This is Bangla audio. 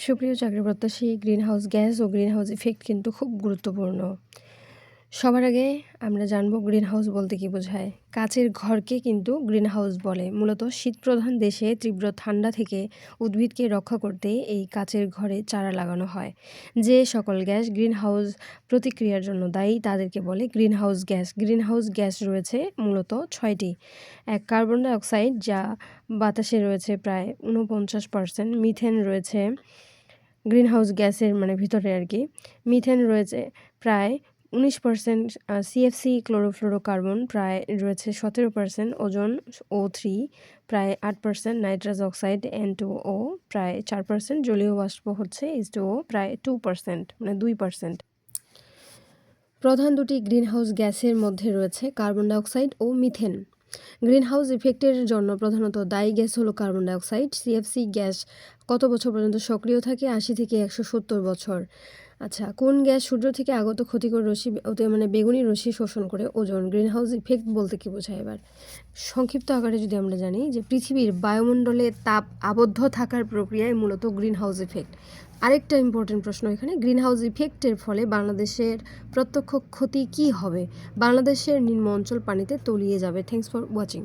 সুপ্রিয় চাকরি প্রত্যাশী, গ্রিনহাউস গ্যাস ও গ্রিনহাউস ইফেক্ট কিন্তু খুব গুরুত্বপূর্ণ। সবার আগে আমরা জানব গ্রিনহাউস বলতে কী বোঝায়। কাচের ঘরকে কিন্তু গ্রিনহাউস বলে। মূলত শীতপ্রধান দেশে তীব্র ঠান্ডা থেকে উদ্ভিদকে রক্ষা করতে এই কাচের ঘরে চারা লাগানো হয়। যে সকল গ্যাস গ্রিনহাউস প্রতিক্রিয়ার জন্য দায়ী তাদেরকে বলে গ্রিনহাউস গ্যাস। গ্রিনহাউস গ্যাস রয়েছে মূলত ৬টি। কার্বন ডাই অক্সাইড, যা বাতাসে রয়েছে প্রায় ৪৯%। মিথেন রয়েছে গ্রিনহাউস গ্যাসের ভিতরে আর কি। মিথেন রয়েছে প্রায় ১৯%, সিএফসি ক্লোরোফ্লোরোকার্বন প্রায় রয়েছে ১৭%, ওজোন O3 প্রায় ৮%, নাইট্রাস অক্সাইড N2O প্রায় ৪%, জলীয় বাষ্প হচ্ছে H2O প্রায় 2%, 2%। প্রধান দুটি গ্রিনহাউস গ্যাসের মধ্যে রয়েছে কার্বন ডাইঅক্সাইড ও মিথেন। গ্রিনহাউস ইফেক্টের জন্য প্রধানত দায়ী গ্যাস হলো কার্বন ডাইঅক্সাইড। সিএফসি গ্যাস কত বছর পর্যন্ত সক্রিয় থাকে? ৮০ থেকে ১৭০ বছর। আচ্ছা, কোন গ্যাস সূর্য থেকে আগত ক্ষতিকর রশ্মি বেগুনি রশ্মি শোষণ করে? ওজোন। গ্রিনহাউস ইফেক্ট বলতে কী বোঝায়? এবার সংক্ষিপ্ত আকারে যদি আমরা জানি যে পৃথিবীর বায়ুমণ্ডলে তাপ আবদ্ধ থাকার প্রক্রিয়ায় মূলত গ্রিনহাউস ইফেক্ট। আরেকটা ইম্পর্টেন্ট প্রশ্ন এখানে, গ্রিনহাউস ইফেক্টের ফলে বাংলাদেশের প্রত্যক্ষ ক্ষতি কী হবে? বাংলাদেশের নিম্ন অঞ্চল পানিতে তলিয়ে যাবে। Thanks for watching.